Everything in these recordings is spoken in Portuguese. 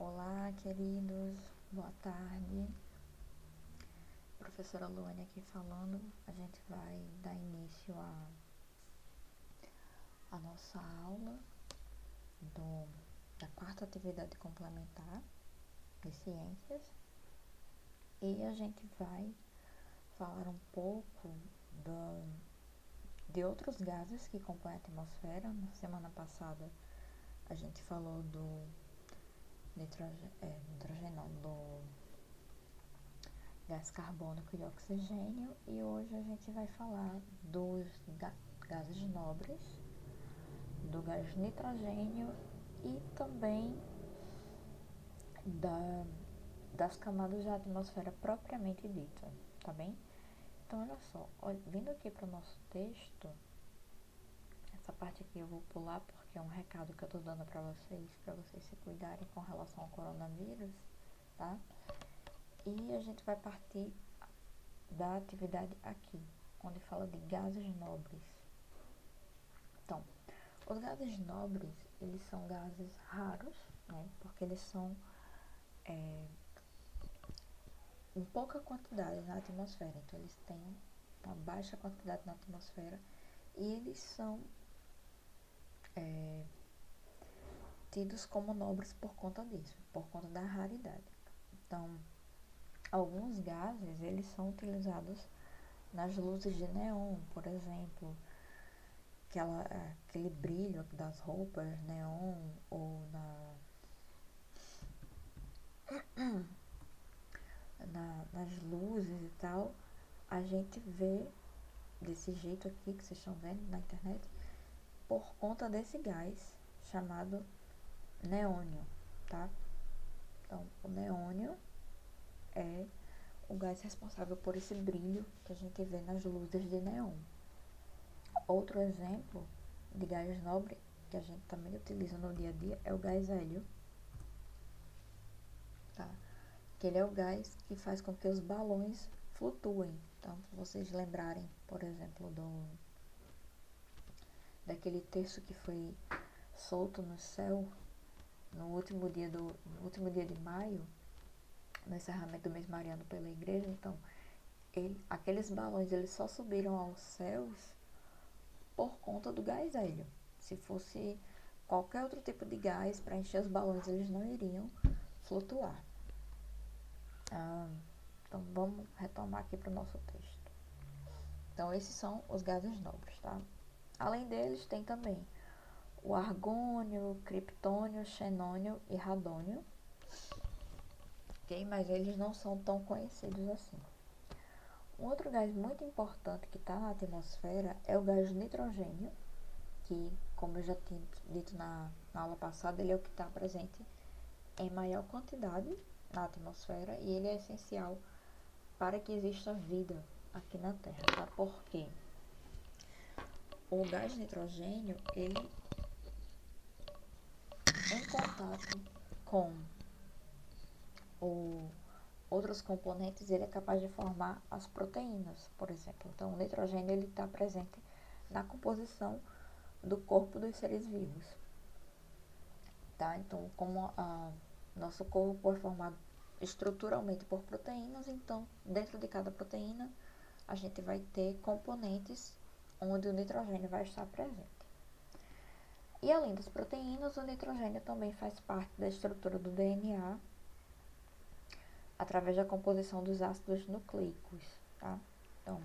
Olá, queridos, boa tarde. Professora Luane aqui falando. A gente vai dar início à nossa aula da quarta atividade complementar de ciências e a gente vai falar um pouco de outros gases que compõem a atmosfera. Na semana passada a gente falou do do gás carbônico e oxigênio, e hoje a gente vai falar dos gases nobres, do gás nitrogênio e também das camadas da atmosfera propriamente dita, tá bem? Então, olha só, vindo aqui para o nosso texto, essa parte aqui eu vou pular porque é um recado que eu estou dando para vocês se cuidarem com relação ao coronavírus, tá? E a gente vai partir da atividade aqui, onde fala de gases nobres. Então, os gases nobres, eles são gases raros, né? Porque eles são em pouca quantidade na atmosfera. Então, eles têm uma baixa quantidade na atmosfera e eles são tidos como nobres por conta disso, por conta da raridade. Então, alguns gases, eles são utilizados nas luzes de neon, por exemplo, aquele brilho das roupas neon, ou nas luzes e tal. A gente vê desse jeito aqui que vocês estão vendo na internet por conta desse gás chamado neônio, tá? Então, o neônio é o gás responsável por esse brilho que a gente vê nas luzes de neon. Outro exemplo de gás nobre que a gente também utiliza no dia a dia é o gás hélio, tá? Que ele é o gás que faz com que os balões flutuem. Então, se vocês lembrarem, por exemplo, daquele texto que foi solto no céu no último dia de maio, no encerramento do mês mariano pela igreja. Então, aqueles balões eles só subiram aos céus por conta do gás hélio. Se fosse qualquer outro tipo de gás para encher os balões, eles não iriam flutuar. Então, vamos retomar aqui para o nosso texto. Então, esses são os gases nobres, tá? Além deles, tem também o argônio, criptônio, xenônio e radônio, ok? Mas eles não são tão conhecidos assim. Um outro gás muito importante que está na atmosfera é o gás nitrogênio, que, como eu já tinha dito na aula passada, ele é o que está presente em maior quantidade na atmosfera e ele é essencial para que exista vida aqui na Terra, tá? Porque o gás nitrogênio, ele em contato com outros componentes, ele é capaz de formar as proteínas, por exemplo. Então, o nitrogênio ele está presente na composição do corpo dos seres vivos, tá? Então, como nosso corpo é formado estruturalmente por proteínas, então, dentro de cada proteína, a gente vai ter componentes onde o nitrogênio vai estar presente. E além das proteínas, o nitrogênio também faz parte da estrutura do DNA através da composição dos ácidos nucleicos, tá? Então,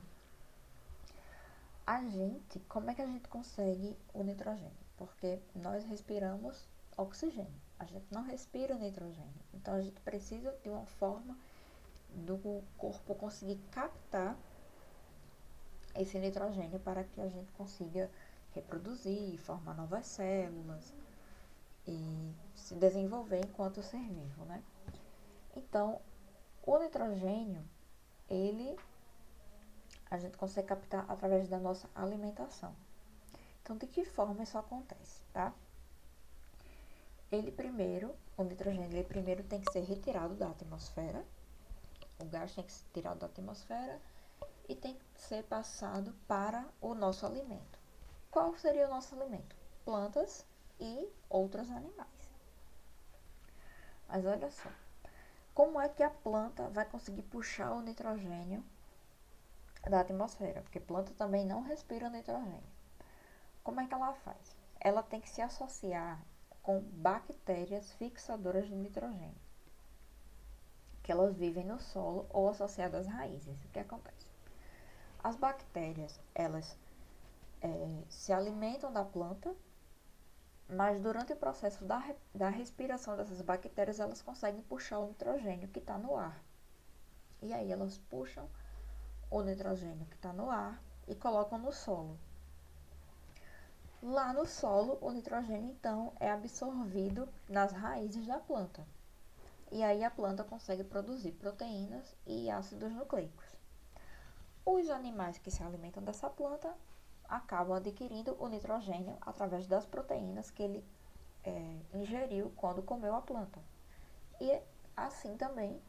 como é que a gente consegue o nitrogênio? Porque nós respiramos oxigênio, a gente não respira nitrogênio. Então, a gente precisa de uma forma do corpo conseguir captar esse nitrogênio para que a gente consiga reproduzir, formar novas células e se desenvolver enquanto ser vivo, né? Então, o nitrogênio, a gente consegue captar através da nossa alimentação. Então, de que forma isso acontece, tá? O nitrogênio, ele primeiro tem que ser retirado da atmosfera. O gás tem que ser tirado da atmosfera e tem que ser passado para o nosso alimento. Qual seria o nosso alimento? Plantas e outros animais. Mas olha só, como é que a planta vai conseguir puxar o nitrogênio da atmosfera? Porque planta também não respira nitrogênio. Como é que ela faz? Ela tem que se associar com bactérias fixadoras de nitrogênio, que elas vivem no solo ou associadas às raízes. O que acontece? As bactérias, elas se alimentam da planta, mas durante o processo da respiração dessas bactérias, elas conseguem puxar o nitrogênio que está no ar. E aí elas puxam o nitrogênio que está no ar e colocam no solo. Lá no solo, o nitrogênio então é absorvido nas raízes da planta. E aí a planta consegue produzir proteínas e ácidos nucleicos. Os animais que se alimentam dessa planta acabam adquirindo o nitrogênio através das proteínas que ele ingeriu quando comeu a planta. E assim também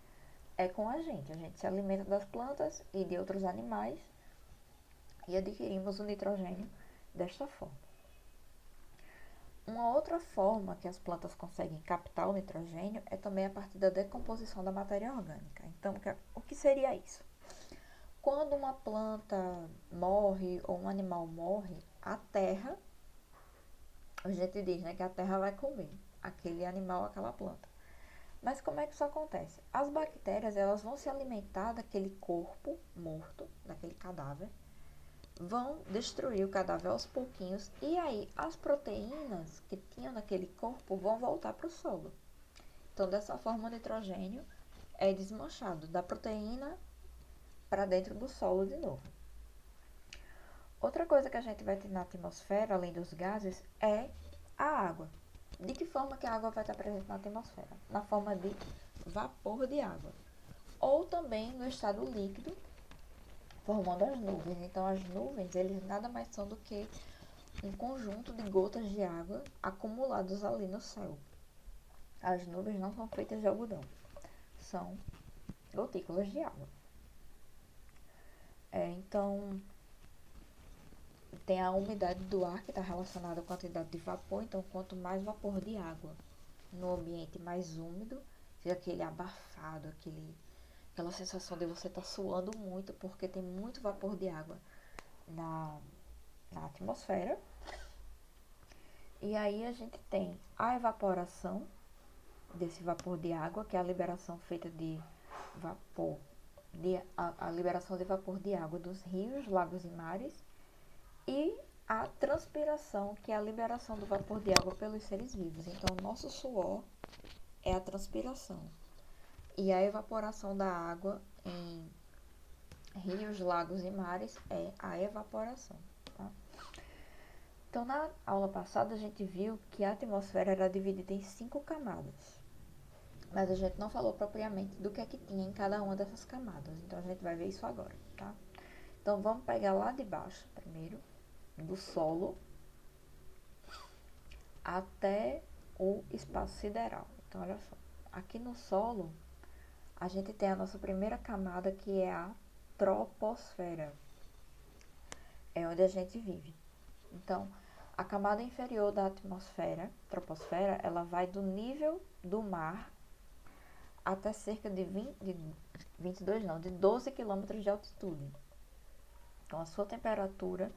é com a gente. A gente se alimenta das plantas e de outros animais e adquirimos o nitrogênio desta forma. Uma outra forma que as plantas conseguem captar o nitrogênio é também a partir da decomposição da matéria orgânica. Então, o que seria isso? Quando uma planta morre ou um animal morre, a terra, a gente diz, né, que a terra vai comer aquele animal, aquela planta. Mas como é que isso acontece? As bactérias, elas vão se alimentar daquele corpo morto, daquele cadáver, vão destruir o cadáver aos pouquinhos e aí as proteínas que tinham naquele corpo vão voltar para o solo. Então, dessa forma, o nitrogênio é desmanchado da proteína para dentro do solo de novo. Outra coisa que a gente vai ter na atmosfera, além dos gases, é a água. De que forma que a água vai estar presente na atmosfera? Na forma de vapor de água. Ou também no estado líquido, formando as nuvens. Então, as nuvens, eles nada mais são do que um conjunto de gotas de água acumuladas ali no céu. As nuvens não são feitas de algodão, são gotículas de água. Então, tem a umidade do ar que está relacionada com a quantidade de vapor. Então, quanto mais vapor de água no ambiente mais úmido, fica aquele abafado, aquela sensação de você estar suando muito, porque tem muito vapor de água na atmosfera. E aí a gente tem a evaporação desse vapor de água, que é a liberação feita de vapor, a liberação de vapor de água dos rios, lagos e mares, e a transpiração, que é a liberação do vapor de água pelos seres vivos. Então, o nosso suor é a transpiração. E a evaporação da água em rios, lagos e mares é a evaporação. Tá? Então, na aula passada, a gente viu que a atmosfera era dividida em 5 camadas. Mas a gente não falou propriamente do que é que tinha em cada uma dessas camadas. Então, a gente vai ver isso agora, tá? Então, vamos pegar lá de baixo, primeiro, do solo até o espaço sideral. Então, olha só. Aqui no solo, a gente tem a nossa primeira camada, que é a troposfera. É onde a gente vive. Então, a camada inferior da atmosfera, troposfera, ela vai do nível do mar até cerca de 12 quilômetros de altitude. Então, a sua temperatura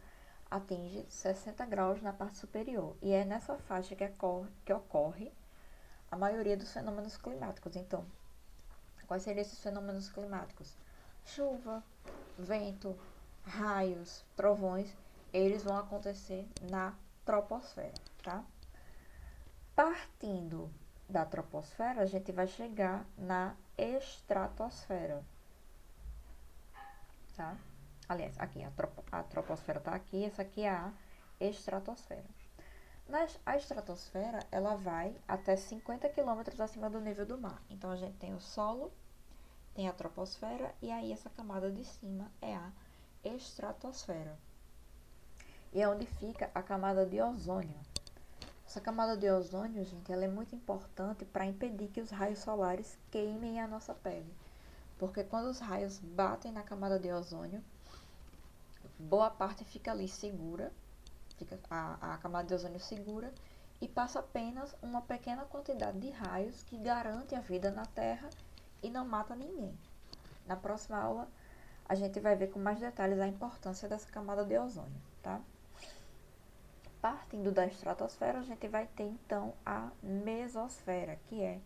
atinge 60 graus na parte superior. E é nessa faixa que ocorre a maioria dos fenômenos climáticos. Então, quais seriam esses fenômenos climáticos? Chuva, vento, raios, trovões, eles vão acontecer na troposfera, tá? Partindo da troposfera, a gente vai chegar na estratosfera, tá? Aliás, aqui, a troposfera está aqui, essa aqui é a estratosfera. A estratosfera, ela vai até 50 quilômetros acima do nível do mar. Então, a gente tem o solo, tem a troposfera, e aí essa camada de cima é a estratosfera. E é onde fica a camada de ozônio. Essa camada de ozônio, gente, ela é muito importante para impedir que os raios solares queimem a nossa pele. Porque quando os raios batem na camada de ozônio, boa parte fica ali segura, a camada de ozônio segura, e passa apenas uma pequena quantidade de raios que garante a vida na Terra e não mata ninguém. Na próxima aula, a gente vai ver com mais detalhes a importância dessa camada de ozônio, tá? Partindo da estratosfera, a gente vai ter então a mesosfera, que é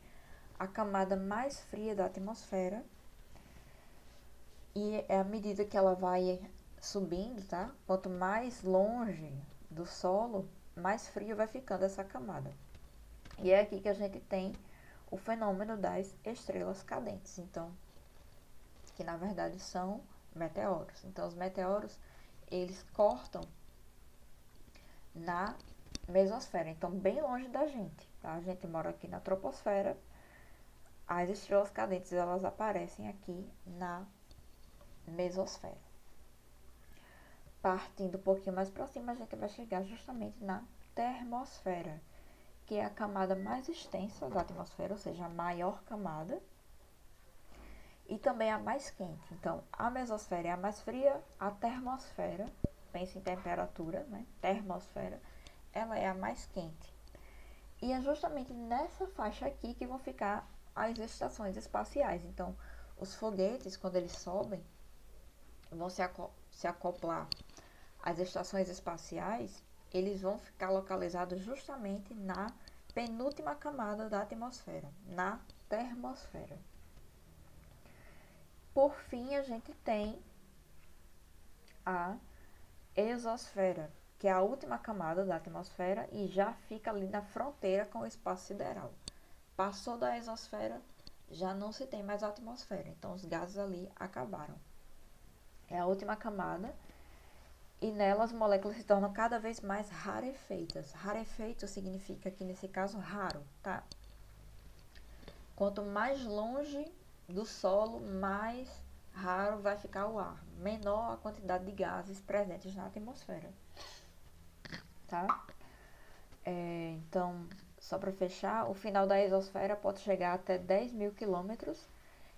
a camada mais fria da atmosfera. E à medida que ela vai subindo, tá? Quanto mais longe do solo, mais frio vai ficando essa camada. E é aqui que a gente tem o fenômeno das estrelas cadentes. Então, que na verdade são meteoros. Então, os meteoros, eles cortam na mesosfera, então bem longe da gente, tá? A gente mora aqui na troposfera, as estrelas cadentes, elas aparecem aqui na mesosfera. Partindo um pouquinho mais para cima, a gente vai chegar justamente na termosfera, que é a camada mais extensa da atmosfera, ou seja, a maior camada, e também a mais quente. Então, a mesosfera é a mais fria, a termosfera, pensa em temperatura, né? Termosfera, ela é a mais quente. E é justamente nessa faixa aqui que vão ficar as estações espaciais. Então, os foguetes, quando eles sobem, vão se acoplar às estações espaciais, eles vão ficar localizados justamente na penúltima camada da atmosfera, na termosfera. Por fim, a gente tem a exosfera, que é a última camada da atmosfera e já fica ali na fronteira com o espaço sideral. Passou da exosfera, já não se tem mais atmosfera, então os gases ali acabaram. É a última camada e nela as moléculas se tornam cada vez mais rarefeitas. Rarefeito significa que nesse caso raro, tá? Quanto mais longe do solo, mais raro vai ficar o ar, menor a quantidade de gases presentes na atmosfera, tá? Então, só para fechar, o final da exosfera pode chegar até 10.000 quilômetros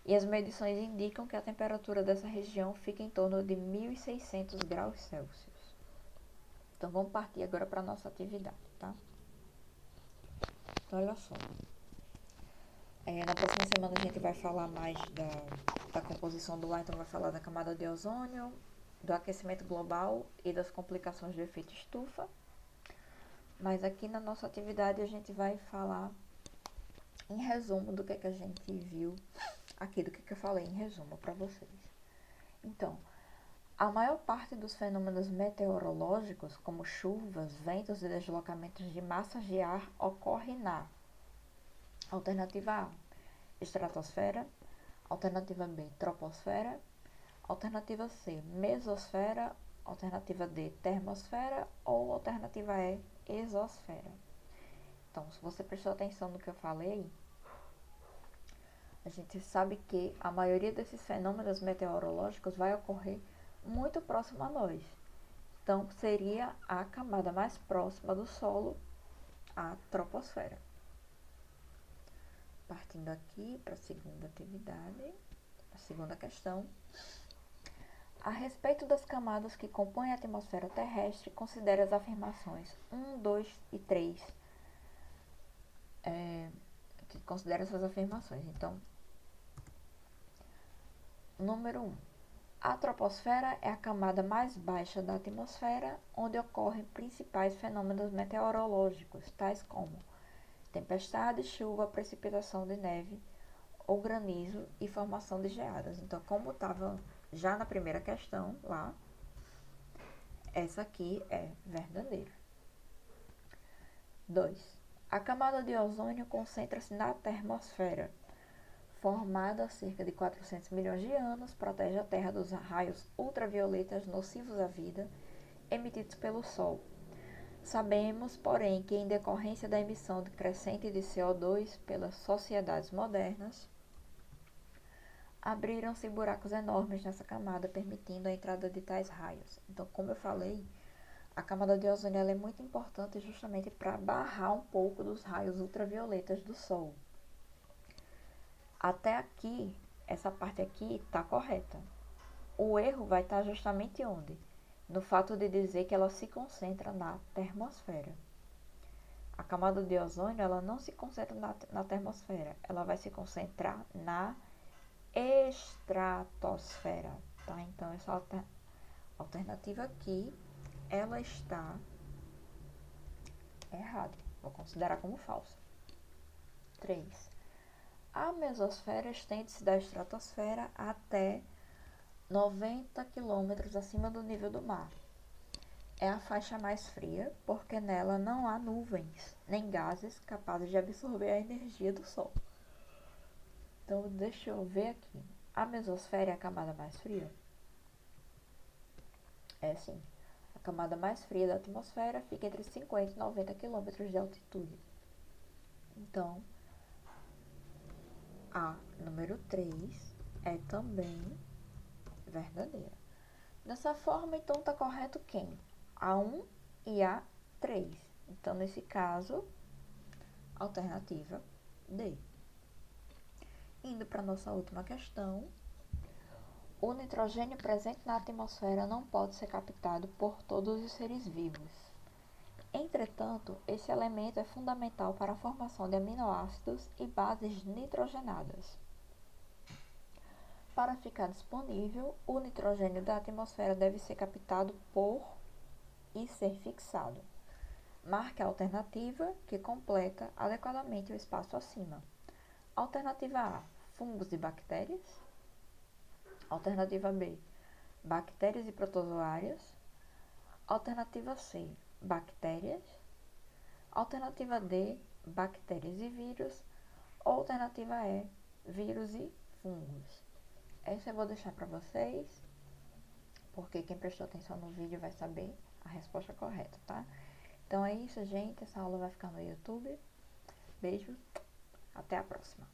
e as medições indicam que a temperatura dessa região fica em torno de 1.600 graus Celsius. Então, vamos partir agora para a nossa atividade, tá? Então, olha só. Na próxima semana a gente vai falar mais da composição do ar, então vai falar da camada de ozônio, do aquecimento global e das complicações do efeito estufa. Mas aqui na nossa atividade a gente vai falar em resumo do que a gente viu aqui, do que eu falei em resumo para vocês. Então, a maior parte dos fenômenos meteorológicos, como chuvas, ventos e deslocamentos de massas de ar, ocorre na alternativa A, estratosfera, alternativa B, troposfera, alternativa C, mesosfera, alternativa D, termosfera ou alternativa E, exosfera. Então, se você prestou atenção no que eu falei, a gente sabe que a maioria desses fenômenos meteorológicos vai ocorrer muito próximo a nós. Então, seria a camada mais próxima do solo, a troposfera. Partindo aqui para a segunda atividade, a segunda questão. A respeito das camadas que compõem a atmosfera terrestre, considere as afirmações 1, 2 e 3. Considere essas afirmações. Então, número 1. A troposfera é a camada mais baixa da atmosfera, onde ocorrem principais fenômenos meteorológicos, tais como tempestade, chuva, precipitação de neve ou granizo e formação de geadas. Então, como estava já na primeira questão lá, essa aqui é verdadeira. 2. A camada de ozônio concentra-se na termosfera. Formada há cerca de 400 milhões de anos, protege a Terra dos raios ultravioletas nocivos à vida emitidos pelo Sol. Sabemos, porém, que em decorrência da emissão crescente de CO2 pelas sociedades modernas, abriram-se buracos enormes nessa camada, permitindo a entrada de tais raios. Então, como eu falei, a camada de ozônio ela é muito importante justamente para barrar um pouco dos raios ultravioletas do Sol. Até aqui, essa parte aqui está correta. O erro vai estar justamente onde? No fato de dizer que ela se concentra na termosfera. A camada de ozônio, ela não se concentra na termosfera, ela vai se concentrar na estratosfera, tá? Então, essa alternativa aqui, ela está errada. Vou considerar como falsa. 3. A mesosfera estende-se da estratosfera até 90 quilômetros acima do nível do mar. É a faixa mais fria, porque nela não há nuvens, nem gases capazes de absorver a energia do Sol. Então, deixa eu ver aqui. A mesosfera é a camada mais fria? É sim. A camada mais fria da atmosfera fica entre 50 e 90 quilômetros de altitude. Então, a número 3 é também verdadeira. Dessa forma, então, está correto quem? A1 e A3. Então, nesse caso, alternativa D. Indo para a nossa última questão. O nitrogênio presente na atmosfera não pode ser captado por todos os seres vivos. Entretanto, esse elemento é fundamental para a formação de aminoácidos e bases nitrogenadas. Para ficar disponível, o nitrogênio da atmosfera deve ser captado por e ser fixado. Marque a alternativa que completa adequadamente o espaço acima. Alternativa A, fungos e bactérias. Alternativa B, bactérias e protozoários. Alternativa C, bactérias. Alternativa D, bactérias e vírus. Alternativa E, vírus e fungos. Essa eu vou deixar para vocês, porque quem prestou atenção no vídeo vai saber a resposta correta, tá? Então é isso, gente. Essa aula vai ficar no YouTube. Beijo. Até a próxima.